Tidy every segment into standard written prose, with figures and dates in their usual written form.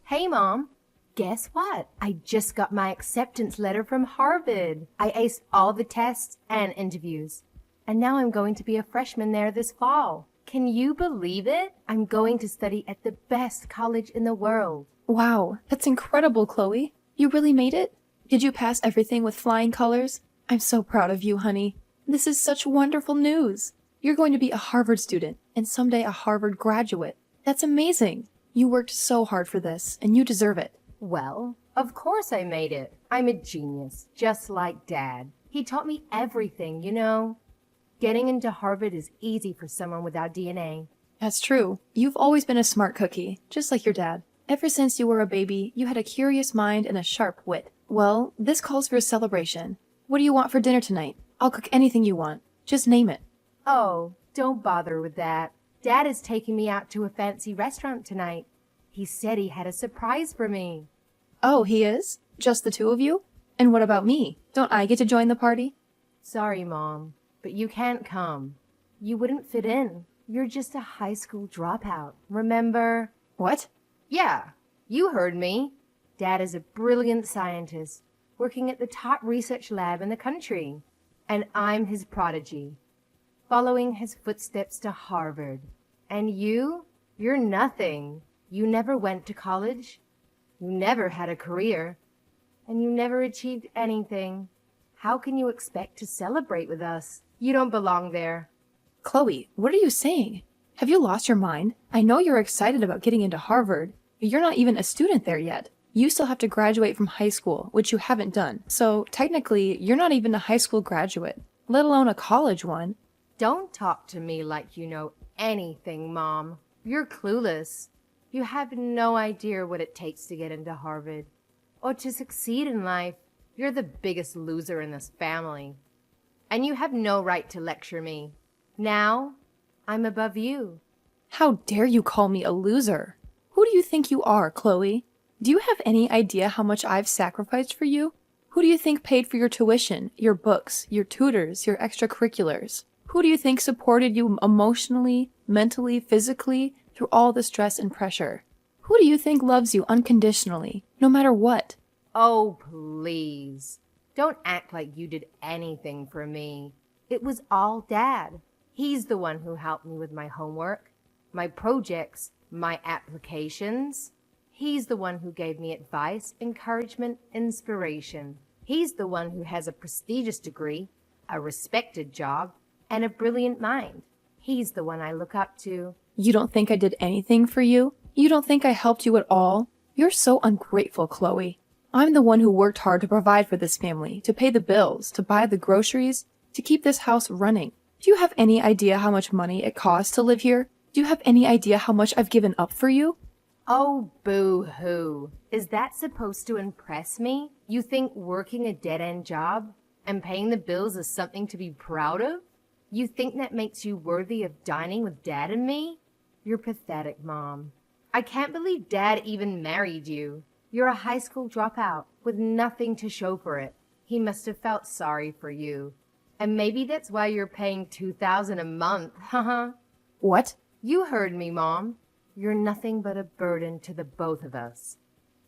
Hey, Mom. Guess what? I just got my acceptance letter from Harvard. I aced all the tests and interviews. And now I'm going to be a freshman there this fall. Can you believe it? I'm going to study at the best college in the world. Wow, that's incredible, Chloe. You really made it? Did you pass everything with flying colors? I'm so proud of you, honey. This is such wonderful news. You're going to be a Harvard student and someday a Harvard graduate. That's amazing. You worked so hard for this, and you deserve it. Well, of course I made it. I'm a genius, just like Dad. He taught me everything, you know. Getting into Harvard is easy for someone without DNA. That's true. You've always been a smart cookie, just like your dad. Ever since you were a baby, you had a curious mind and a sharp wit. Well, this calls for a celebration. What do you want for dinner tonight? I'll cook anything you want. Just name it. Oh, don't bother with that. Dad is taking me out to a fancy restaurant tonight. He said he had a surprise for me. Oh, he is? Just the two of you? And what about me? Don't I get to join the party? Sorry, Mom, but you can't come. You wouldn't fit in. You're just a high school dropout, remember? What? Yeah, you heard me. Dad is a brilliant scientist, working at the top research lab in the country. And I'm his prodigy, following his footsteps to Harvard. And you're nothing. You never went to college. You never had a career. And you never achieved anything. How can you expect to celebrate with us? You don't belong there. Chloe, what are you saying? Have you lost your mind? I know you're excited about getting into Harvard, but you're not even a student there yet. You still have to graduate from high school, which you haven't done. So technically, you're not even a high school graduate, let alone a college one. Don't talk to me like you know anything, Mom. You're clueless. You have no idea what it takes to get into Harvard or to succeed in life. You're the biggest loser in this family. And you have no right to lecture me. Now, I'm above you. How dare you call me a loser? Who do you think you are, Chloe? Do you have any idea how much I've sacrificed for you? Who do you think paid for your tuition, your books, your tutors, your extracurriculars? Who do you think supported you emotionally, mentally, physically, through all the stress and pressure? Who do you think loves you unconditionally, no matter what? Oh, please. Don't act like you did anything for me. It was all Dad. He's the one who helped me with my homework, my projects, my applications. He's the one who gave me advice, encouragement, inspiration. He's the one who has a prestigious degree, a respected job, and a brilliant mind. He's the one I look up to. You don't think I did anything for you? You don't think I helped you at all? You're so ungrateful, Chloe. I'm the one who worked hard to provide for this family, to pay the bills, to buy the groceries, to keep this house running. Do you have any idea how much money it costs to live here? Do you have any idea how much I've given up for you? Oh, boo-hoo. Is that supposed to impress me? You think working a dead-end job and paying the bills is something to be proud of? You think that makes you worthy of dining with Dad and me? You're pathetic, Mom. I can't believe Dad even married you. You're a high school dropout with nothing to show for it. He must have felt sorry for you. And maybe that's why you're paying $2,000 a month, haha. What? You heard me, Mom. You're nothing but a burden to the both of us.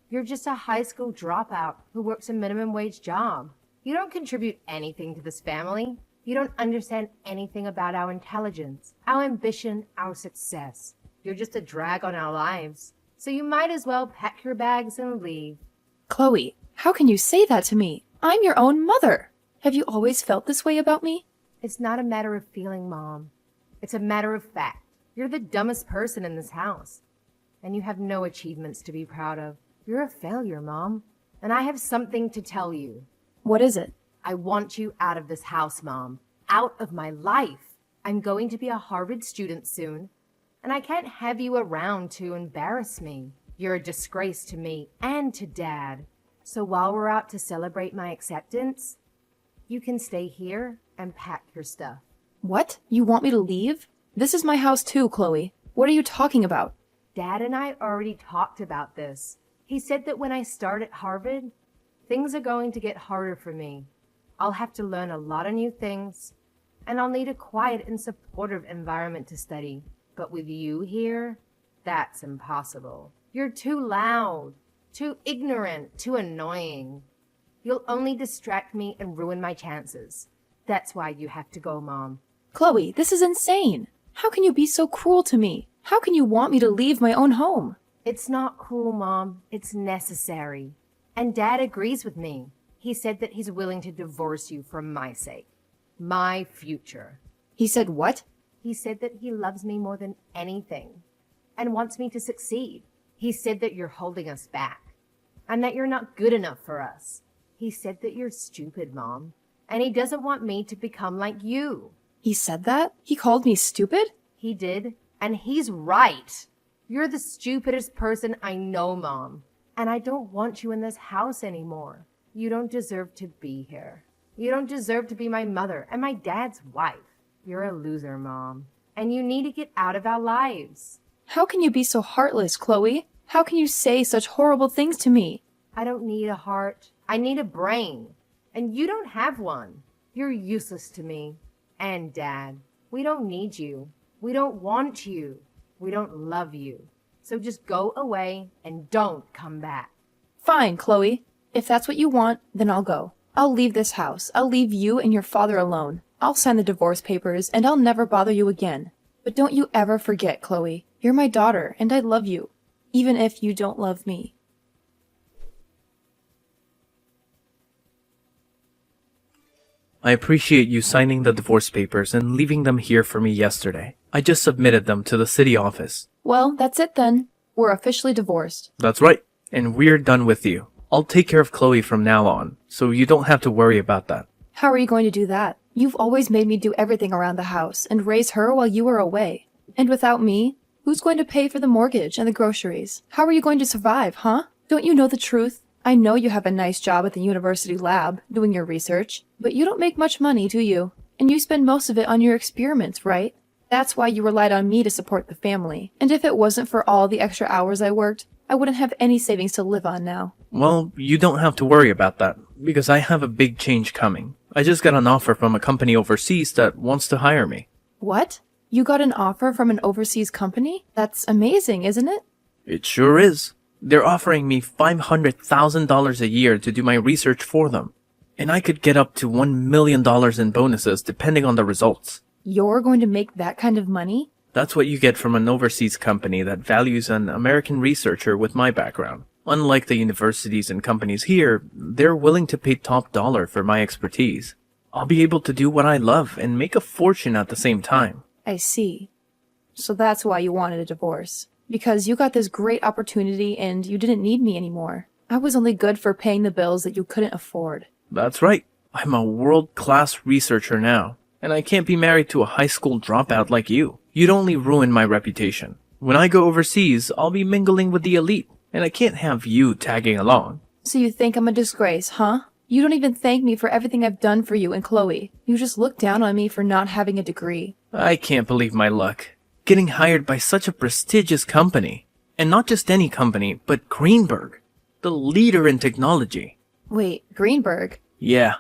You're just a high school dropout who works a minimum wage job. You don't contribute anything to this family. You don't understand anything about our intelligence, our ambition, our success. You're just a drag on our lives. So you might as well pack your bags and leave. Chloe, how can you say that to me? I'm your own mother. Have you always felt this way about me? It's not a matter of feeling, Mom. It's a matter of fact. You're the dumbest person in this house. And you have no achievements to be proud of. You're a failure, Mom. And I have something to tell you. What is it? I want you out of this house, Mom. Out of my life. I'm going to be a Harvard student soon. And I can't have you around to embarrass me. You're a disgrace to me and to Dad. So while we're out to celebrate my acceptance, you can stay here and pack your stuff. What? You want me to leave? This is my house too, Chloe. What are you talking about? Dad and I already talked about this. He said that when I start at Harvard, things are going to get harder for me. I'll have to learn a lot of new things, and I'll need a quiet and supportive environment to study. But with you here, that's impossible. You're too loud, too ignorant, too annoying. You'll only distract me and ruin my chances. That's why you have to go, Mom. Chloe, this is insane. How can you be so cruel to me? How can you want me to leave my own home? It's not cruel, Mom. It's necessary. And Dad agrees with me. He said that he's willing to divorce you for my sake. My future. He said what? He said that he loves me more than anything and wants me to succeed. He said that you're holding us back and that you're not good enough for us. He said that you're stupid, Mom, and he doesn't want me to become like you. He said that? He called me stupid? He did, and he's right. You're the stupidest person I know, Mom, and I don't want you in this house anymore. You don't deserve to be here. You don't deserve to be my mother and my dad's wife. You're a loser, Mom, and you need to get out of our lives. How can you be so heartless, Chloe? How can you say such horrible things to me? I don't need a heart. I need a brain. And you don't have one. You're useless to me. And Dad, we don't need you. We don't want you. We don't love you. So just go away and don't come back. Fine, Chloe. If that's what you want, then I'll go. I'll leave this house. I'll leave you and your father alone. I'll sign the divorce papers, and I'll never bother you again. But don't you ever forget, Chloe. You're my daughter, and I love you, even if you don't love me. I appreciate you signing the divorce papers and leaving them here for me yesterday. I just submitted them to the city office. Well, that's it then. We're officially divorced. That's right. And we're done with you. I'll take care of Chloe from now on, so you don't have to worry about that. How are you going to do that? You've always made me do everything around the house and raise her while you were away. And without me, who's going to pay for the mortgage and the groceries? How are you going to survive, huh? Don't you know the truth? I know you have a nice job at the university lab, doing your research, but you don't make much money, do you? And you spend most of it on your experiments, right? That's why you relied on me to support the family. And if it wasn't for all the extra hours I worked, I wouldn't have any savings to live on now. Well, you don't have to worry about that, because I have a big change coming. I just got an offer from a company overseas that wants to hire me. What? You got an offer from an overseas company? That's amazing, isn't it? It sure is. They're offering me $500,000 a year to do my research for them. And I could get up to $1 million in bonuses depending on the results. You're going to make that kind of money? That's what you get from an overseas company that values an American researcher with my background. Unlike the universities and companies here, they're willing to pay top dollar for my expertise. I'll be able to do what I love and make a fortune at the same time. I see. So that's why you wanted a divorce. Because you got this great opportunity and you didn't need me anymore. I was only good for paying the bills that you couldn't afford. That's right. I'm a world-class researcher now. And I can't be married to a high school dropout like you. You'd only ruin my reputation. When I go overseas, I'll be mingling with the elite. And I can't have you tagging along. So you think I'm a disgrace, huh? You don't even thank me for everything I've done for you and Chloe. You just look down on me for not having a degree. I can't believe my luck. Getting hired by such a prestigious company. And not just any company, but Greenberg. The leader in technology. Wait, Greenberg? Yeah.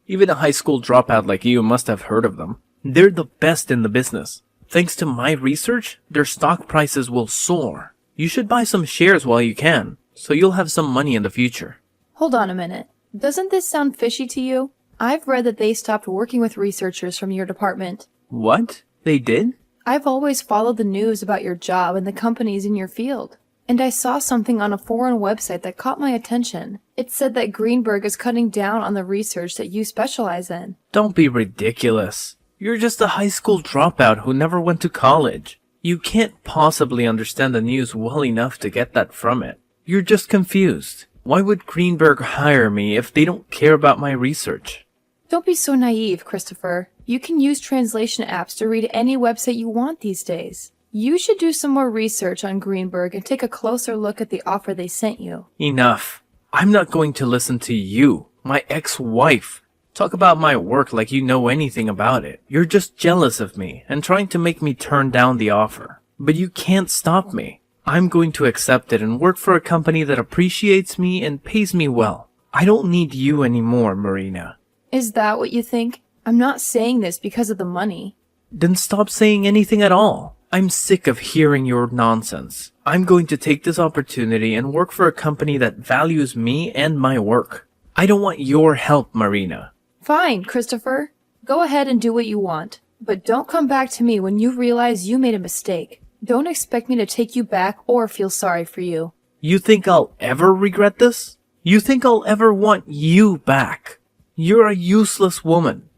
Even a high school dropout like you must have heard of them. They're the best in the business. Thanks to my research, their stock prices will soar. You should buy some shares while you can, so you'll have some money in the future. Hold on a minute. Doesn't this sound fishy to you? I've read that they stopped working with researchers from your department. What? They did? I've always followed the news about your job and the companies in your field. And I saw something on a foreign website that caught my attention. It said that Greenberg is cutting down on the research that you specialize in. Don't be ridiculous. You're just a high school dropout who never went to college. You can't possibly understand the news well enough to get that from it. You're just confused. Why would Greenberg hire me if they don't care about my research? Don't be so naive, Christopher. You can use translation apps to read any website you want these days. You should do some more research on Greenberg and take a closer look at the offer they sent you. Enough. I'm not going to listen to you, my ex-wife. Talk about my work like you know anything about it. You're just jealous of me and trying to make me turn down the offer. But you can't stop me. I'm going to accept it and work for a company that appreciates me and pays me well. I don't need you anymore, Marina. Is that what you think? I'm not saying this because of the money. Then stop saying anything at all. I'm sick of hearing your nonsense. I'm going to take this opportunity and work for a company that values me and my work. I don't want your help, Marina. Fine, Christopher. Go ahead and do what you want. But don't come back to me when you realize you made a mistake. Don't expect me to take you back or feel sorry for you. You think I'll ever regret this? You think I'll ever want you back? You're a useless woman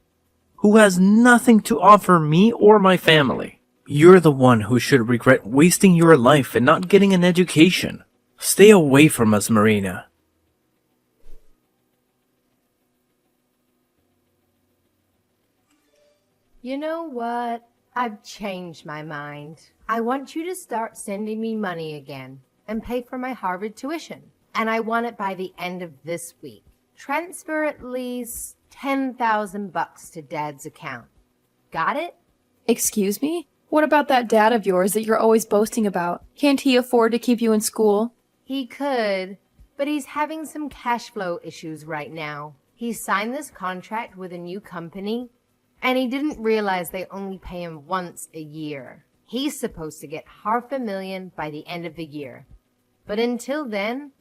who has nothing to offer me or my family. You're the one who should regret wasting your life and not getting an education. Stay away from us, Marina. You know what? I've changed my mind. I want you to start sending me money again and pay for my Harvard tuition. And I want it by the end of this week. Transfer at least $10,000 to Dad's account. Got it? Excuse me? What about that dad of yours that you're always boasting about? Can't he afford to keep you in school? He could, but he's having some cash flow issues right now. He signed this contract with a new company, and he didn't realize they only pay him once a year. He's supposed to get $500,000 by the end of the year. But until then,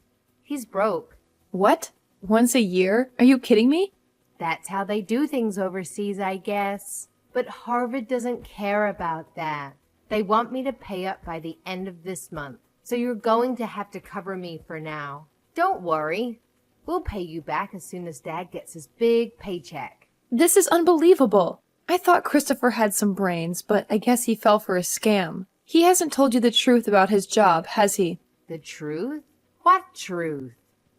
he's broke. What? Once a year? Are you kidding me? That's how they do things overseas, I guess. But Harvard doesn't care about that. They want me to pay up by the end of this month. So you're going to have to cover me for now. Don't worry. We'll pay you back as soon as Dad gets his big paycheck. This is unbelievable. I thought Christopher had some brains, but I guess he fell for a scam. He hasn't told you the truth about his job, has he? The truth? What truth?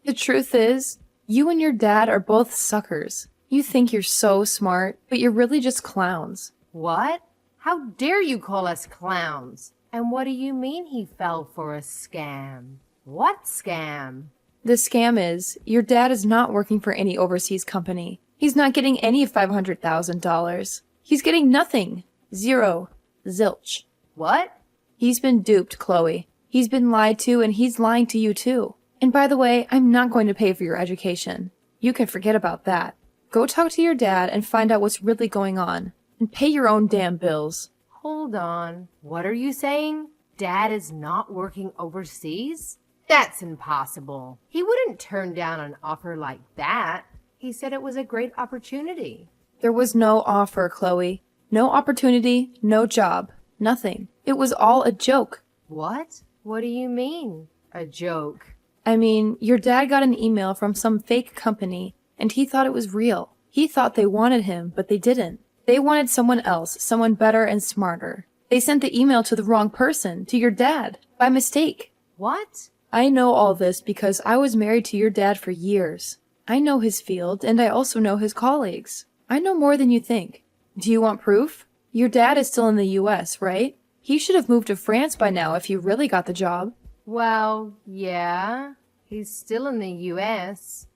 The truth is, you and your dad are both suckers. You think you're so smart, but you're really just clowns. What? How dare you call us clowns? And what do you mean he fell for a scam? What scam? The scam is, your dad is not working for any overseas company. He's not getting any $500,000. He's getting nothing. Zero. Zilch. What? He's been duped, Chloe. He's been lied to, and he's lying to you too. And by the way, I'm not going to pay for your education. You can forget about that. Go talk to your dad and find out what's really going on. And pay your own damn bills. Hold on. What are you saying? Dad is not working overseas? That's impossible. He wouldn't turn down an offer like that. He said it was a great opportunity. There was no offer, Chloe. No opportunity, no job. Nothing. It was all a joke. What? What do you mean? A joke? I mean, your dad got an email from some fake company, and he thought it was real. He thought they wanted him, but they didn't. They wanted someone else, someone better and smarter. They sent the email to the wrong person, to your dad, by mistake. What? I know all this because I was married to your dad for years. I know his field, and I also know his colleagues. I know more than you think. Do you want proof? Your dad is still in the US, right? He should have moved to France by now if he really got the job. Well, yeah. He's still in the US.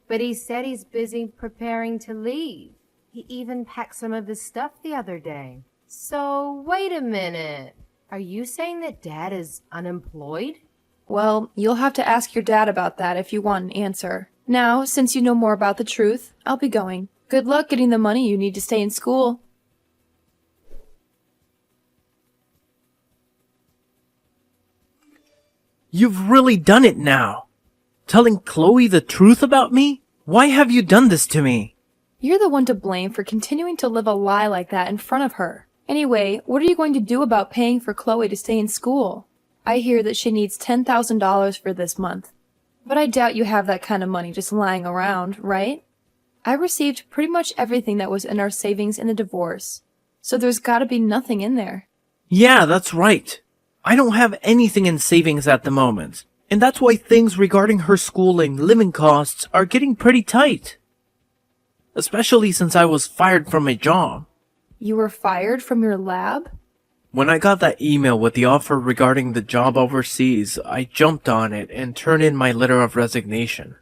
But he said he's busy preparing to leave. He even packed some of his stuff the other day. So, wait a minute. Are you saying that Dad is unemployed? Well, you'll have to ask your dad about that if you want an answer. Now, since you know more about the truth, I'll be going. Good luck getting the money you need to stay in school. You've really done it now. Telling Chloe the truth about me? Why have you done this to me? You're the one to blame for continuing to live a lie like that in front of her. Anyway, what are you going to do about paying for Chloe to stay in school? I hear that she needs $10,000 for this month. But I doubt you have that kind of money just lying around, right? I received pretty much everything that was in our savings in the divorce. So there's gotta be nothing in there. Yeah, that's right. I don't have anything in savings at the moment. And that's why things regarding her schooling, living costs are getting pretty tight. Especially since I was fired from my job. You were fired from your lab? When I got that email with the offer regarding the job overseas, I jumped on it and turned in my letter of resignation.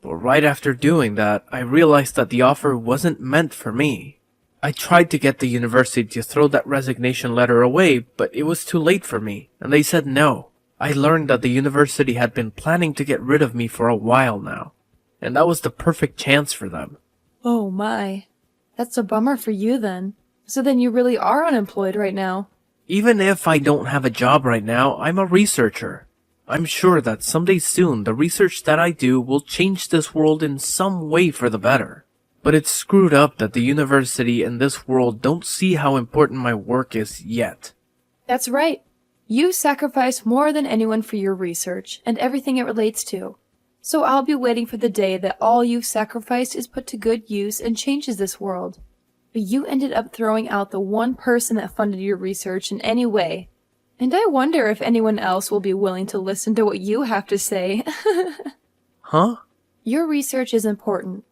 But right after doing that, I realized that the offer wasn't meant for me. I tried to get the university to throw that resignation letter away, but it was too late for me, and they said no. I learned that the university had been planning to get rid of me for a while now, and that was the perfect chance for them. Oh my. That's a bummer for you then. So then you really are unemployed right now. Even if I don't have a job right now, I'm a researcher. I'm sure that someday soon the research that I do will change this world in some way for the better. But it's screwed up that the university and this world don't see how important my work is yet. That's right. You sacrifice more than anyone for your research and everything it relates to. So I'll be waiting for the day that all you've sacrificed is put to good use and changes this world. But you ended up throwing out the one person that funded your research in any way. And I wonder if anyone else will be willing to listen to what you have to say. Huh? Your research is important,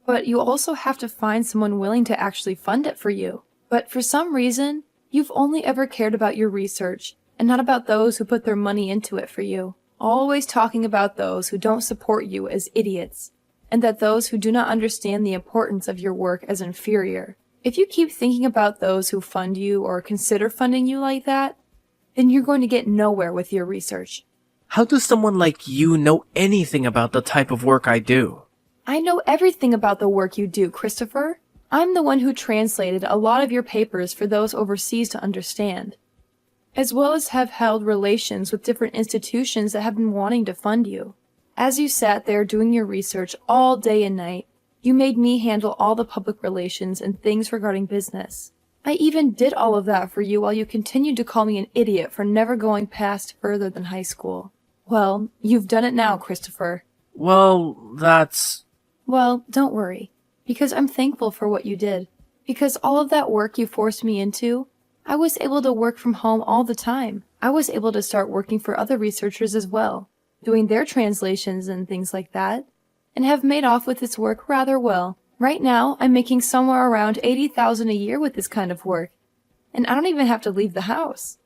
but you also have to find someone willing to actually fund it for you. But for some reason, you've only ever cared about your research and not about those who put their money into it for you. Always talking about those who don't support you as idiots, and that those who do not understand the importance of your work as inferior. If you keep thinking about those who fund you or consider funding you like that, then you're going to get nowhere with your research. How does someone like you know anything about the type of work I do? I know everything about the work you do, Christopher. I'm the one who translated a lot of your papers for those overseas to understand, as well as have held relations with different institutions that have been wanting to fund you. As you sat there doing your research all day and night, you made me handle all the public relations and things regarding business. I even did all of that for you while you continued to call me an idiot for never going past further than high school. Well, you've done it now, Christopher. Well, Well, don't worry, because I'm thankful for what you did. Because all of that work you forced me into, I was able to work from home all the time. I was able to start working for other researchers as well, doing their translations and things like that, and have made off with this work rather well. Right now, I'm making somewhere around $80,000 a year with this kind of work, and I don't even have to leave the house.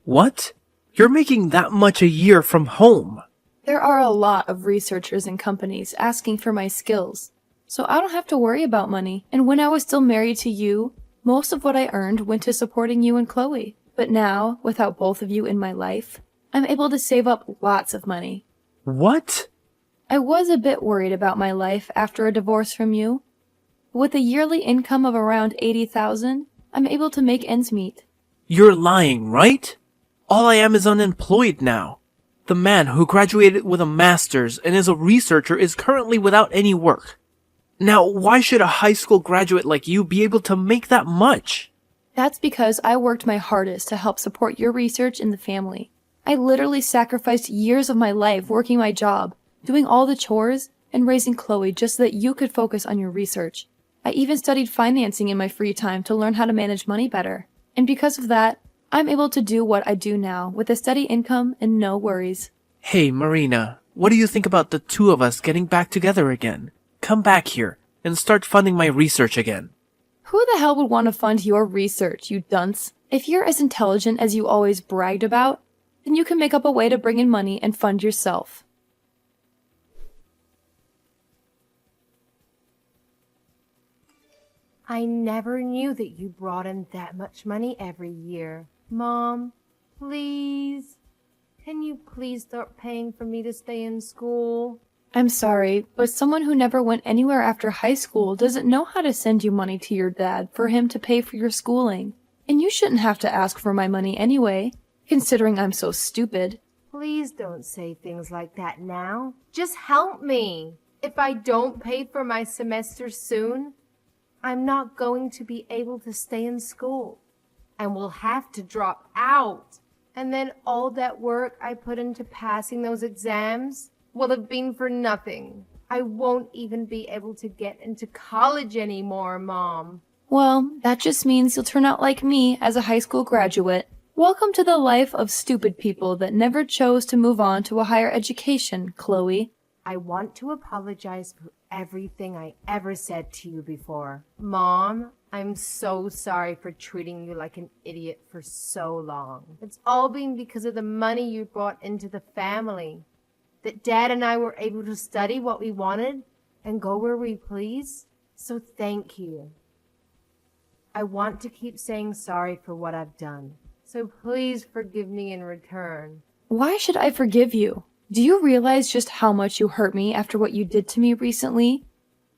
What? You're making that much a year from home? There are a lot of researchers and companies asking for my skills, so I don't have to worry about money. And when I was still married to you, most of what I earned went to supporting you and Chloe. But now, without both of you in my life, I'm able to save up lots of money. What? I was a bit worried about my life after a divorce from you. With a yearly income of around $80,000, I'm able to make ends meet. You're lying, right? All I am is unemployed now. The man who graduated with a master's and is a researcher is currently without any work. Now, why should a high school graduate like you be able to make that much? That's because I worked my hardest to help support your research in the family. I literally sacrificed years of my life working my job, doing all the chores, and raising Chloe just so that you could focus on your research. I even studied financing in my free time to learn how to manage money better. And because of that, I'm able to do what I do now with a steady income and no worries. Hey, Marina, what do you think about the two of us getting back together again? Come back here and start funding my research again. Who the hell would want to fund your research, you dunce? If you're as intelligent as you always bragged about, then you can make up a way to bring in money and fund yourself. I never knew that you brought in that much money every year. Mom, please. Can you please start paying for me to stay in school? I'm sorry, but someone who never went anywhere after high school doesn't know how to send you money to your dad for him to pay for your schooling. And you shouldn't have to ask for my money anyway, considering I'm so stupid. Please don't say things like that now. Just help me. If I don't pay for my semester soon, I'm not going to be able to stay in school and will have to drop out. And then all that work I put into passing those exams will have been for nothing. I won't even be able to get into college anymore, Mom. Well, that just means you'll turn out like me as a high school graduate. Welcome to the life of stupid people that never chose to move on to a higher education, Chloe. I want to apologize for everything I ever said to you before. Mom, I'm so sorry for treating you like an idiot for so long. It's all been because of the money you brought into the family. That Dad and I were able to study what we wanted and go where we please. So thank you. I want to keep saying sorry for what I've done. So please forgive me in return. Why should I forgive you? Do you realize just how much you hurt me after what you did to me recently?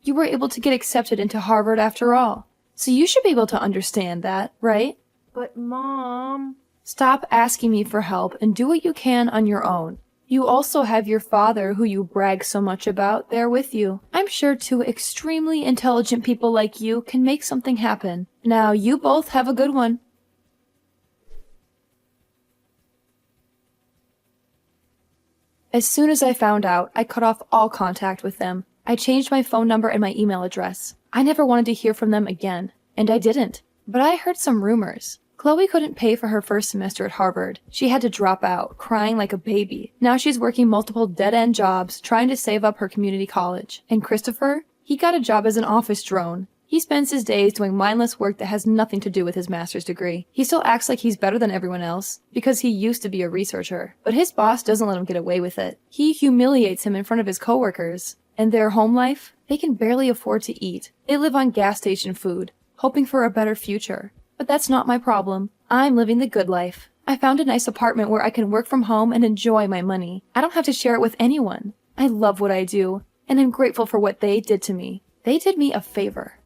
You were able to get accepted into Harvard after all, so you should be able to understand that, right? But Mom... Stop asking me for help and do what you can on your own. You also have your father, who you brag so much about, there with you. I'm sure two extremely intelligent people like you can make something happen. Now, you both have a good one. As soon as I found out, I cut off all contact with them. I changed my phone number and my email address. I never wanted to hear from them again, and I didn't. But I heard some rumors. Chloe couldn't pay for her first semester at Harvard. She had to drop out, crying like a baby. Now she's working multiple dead-end jobs, trying to save up her community college. And Christopher? He got a job as an office drone. He spends his days doing mindless work that has nothing to do with his master's degree. He still acts like he's better than everyone else, because he used to be a researcher. But his boss doesn't let him get away with it. He humiliates him in front of his coworkers. And their home life? They can barely afford to eat. They live on gas station food, hoping for a better future. But that's not my problem. I'm living the good life. I found a nice apartment where I can work from home and enjoy my money. I don't have to share it with anyone. I love what I do, and I'm grateful for what they did to me. They did me a favor.